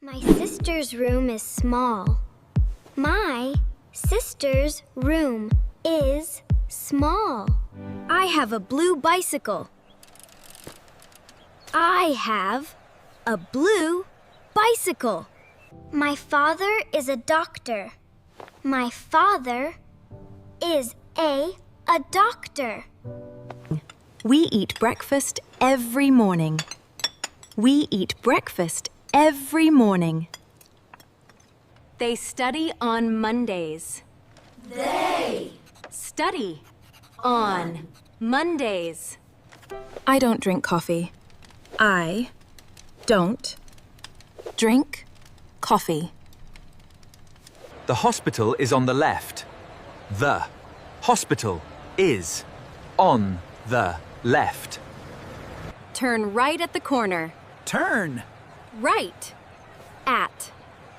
My sister's room is small. My sister's room is small. I have a blue bicycle. I have a blue bicycle. My father is a doctor. My father is a doctor. We eat breakfast every morning. We eat breakfast every morning. They study on Mondays. They Study on Mondays. I don't drink coffee. I don't drink coffee. The hospital is on the left. The hospital is on the left. Turn right at the corner. Turn. Right at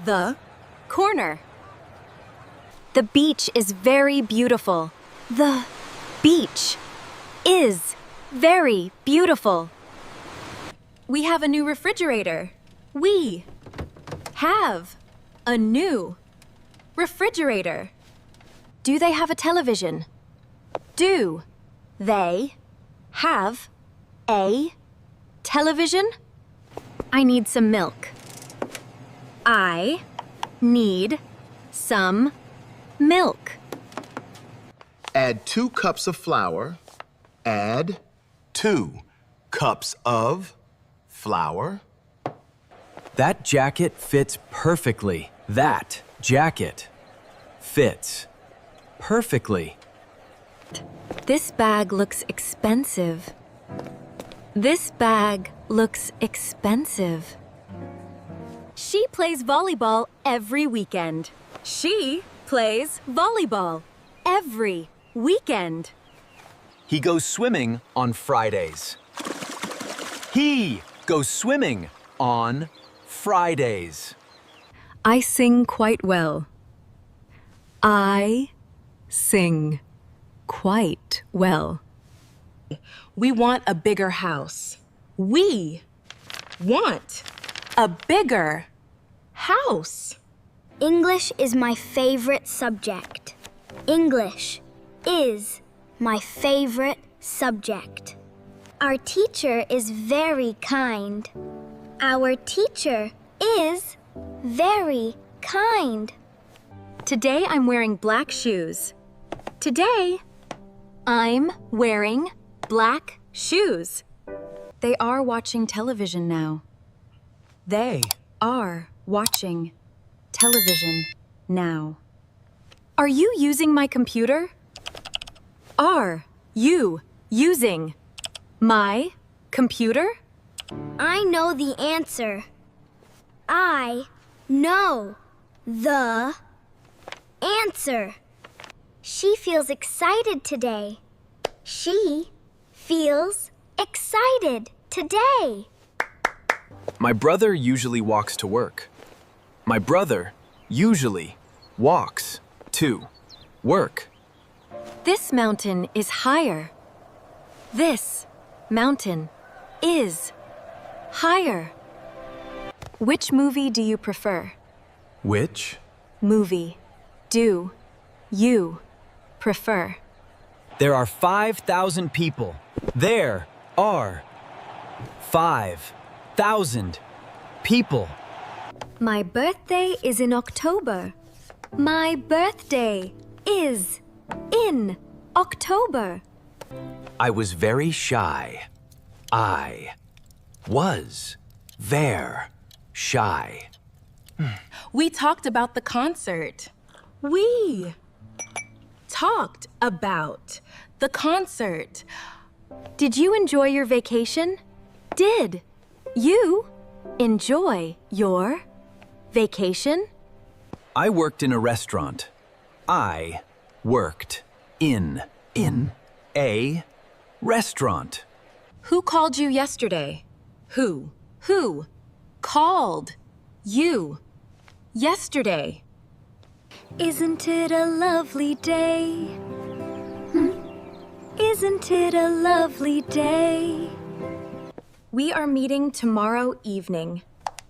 the corner. The beach is very beautiful. The beach is very beautiful. We have a new refrigerator. We have a new refrigerator. Do they have a television? Do they have a television? I need some milk. I need some milk. Add 2 cups of flour. Add 2 cups of flour. That jacket fits perfectly. That jacket fits perfectly. This bag looks expensive. This bag looks expensive. She plays volleyball every weekend. She plays volleyball every weekend. He goes swimming on Fridays. He goes swimming on Fridays. I sing quite well. I sing quite well. We want a bigger house. We want a bigger house. English is my favorite subject. English is my favorite subject. Our teacher is very kind. Our teacher is very kind. Today I'm wearing black shoes. Today I'm wearing black shoes. They are watching television now. They are watching television now. Are you using my computer? Are you using my computer? I know the answer. I know the answer. She feels excited today. She feels excited today. My brother usually walks to work. My brother usually walks to work. This mountain is higher. This mountain is higher. Which movie do you prefer? Which? Movie do you prefer? There are 5,000 people. There are 5,000 people. My birthday is in October. My birthday is in October. I was very shy. I was very shy. We talked about the concert. We talked about the concert. Did you enjoy your vacation? Did you enjoy your vacation? I worked in a restaurant. I worked in a restaurant. Who called you yesterday? Who called you yesterday? Isn't it a lovely day? Isn't it a lovely day? We are meeting tomorrow evening.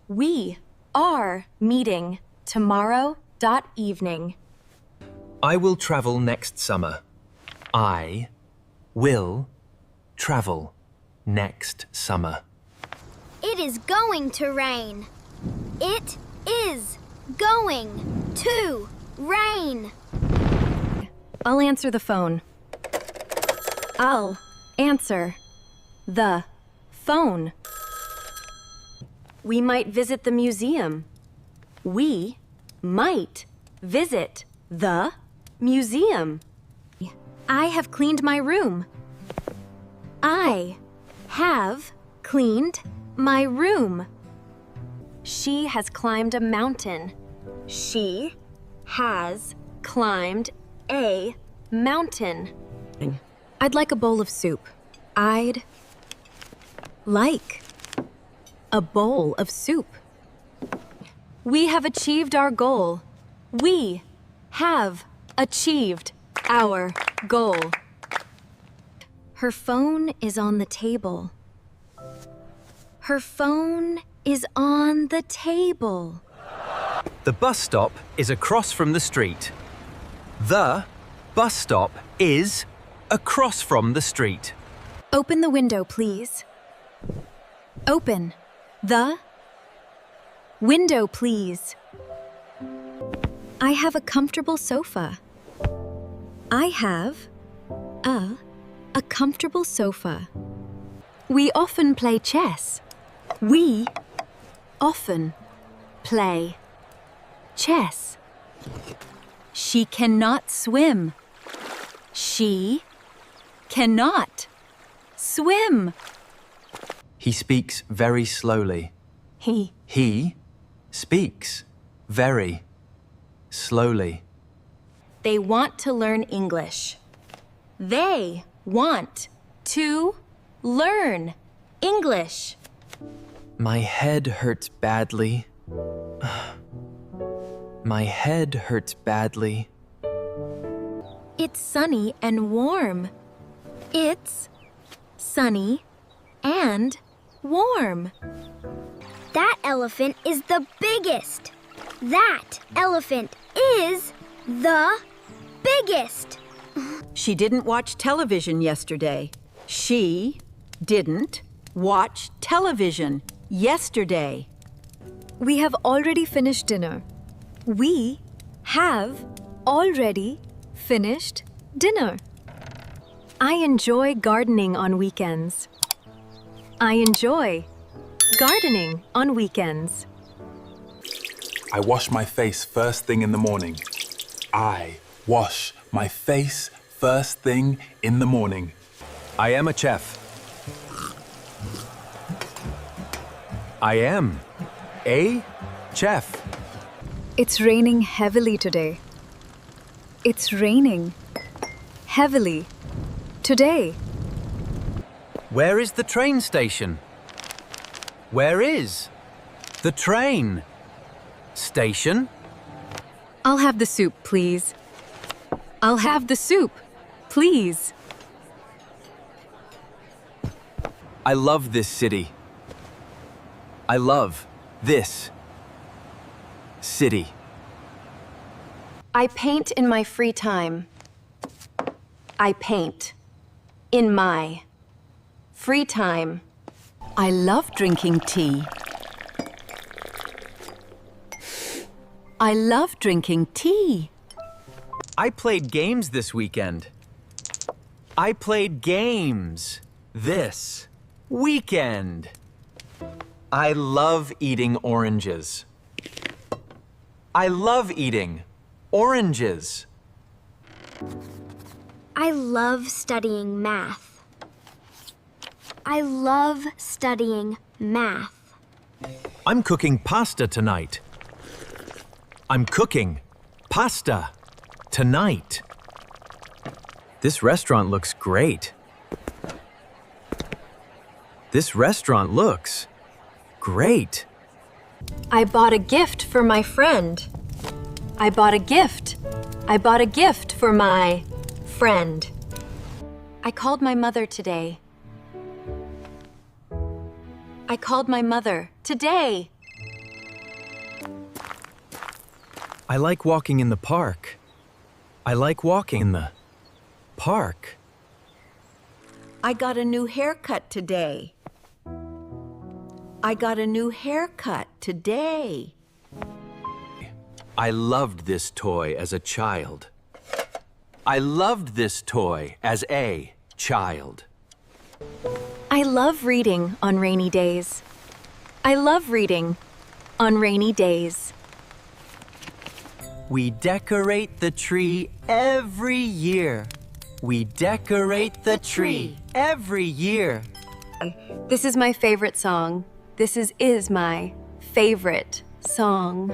We are meeting tomorrow.evening. I will travel next summer. I will travel next summer. It is going to rain. It is going to rain. I'll answer the phone. I'll answer the phone. We might visit the museum. We might visit the museum. I have cleaned my room. I have cleaned my room. She has climbed a mountain. She has climbed a mountain. I'd like a bowl of soup. I'd like a bowl of soup. We have achieved our goal. We have achieved our goal. Her phone is on the table. Her phone is on the table. The bus stop is across from the street. The bus stop is across from the street. Open the window, please. Open the window, please. I have a comfortable sofa. I have a comfortable sofa. We often play chess. We often play chess. She cannot swim. She cannot swim. He speaks very slowly. He speaks very slowly. They want to learn English. They want to learn English. My head hurts badly. My head hurts badly. It's sunny and warm. It's sunny and warm. That elephant is the biggest. That elephant is the biggest. She didn't watch television yesterday. She didn't watch television yesterday. We have already finished dinner. We have already finished dinner. I enjoy gardening on weekends. I enjoy gardening on weekends. I wash my face first thing in the morning. I wash my face first thing in the morning. I am a chef. I am a chef. It's raining heavily today. It's raining heavily today. Where is the train station? Where is the train station? I'll have the soup, please. I'll have the soup, please. I love this city. I love this city. I paint in my free time. I paint in my free time. I love drinking tea. I love drinking tea. I played games this weekend. I played games this weekend. I love eating oranges. I love eating oranges. I love studying math. I love studying math. I'm cooking pasta tonight. I'm cooking pasta tonight. This restaurant looks great. This restaurant looks great. I bought a gift for my friend. I bought a gift. I bought a gift for my friend. I called my mother today. I called my mother today. I like walking in the park. I like walking in the park. I got a new haircut today. I got a new haircut today. I loved this toy as a child. I loved this toy as a child. I love reading on rainy days. I love reading on rainy days. We decorate the tree every year. We decorate the tree every year. This is my favorite song. This is my favorite song.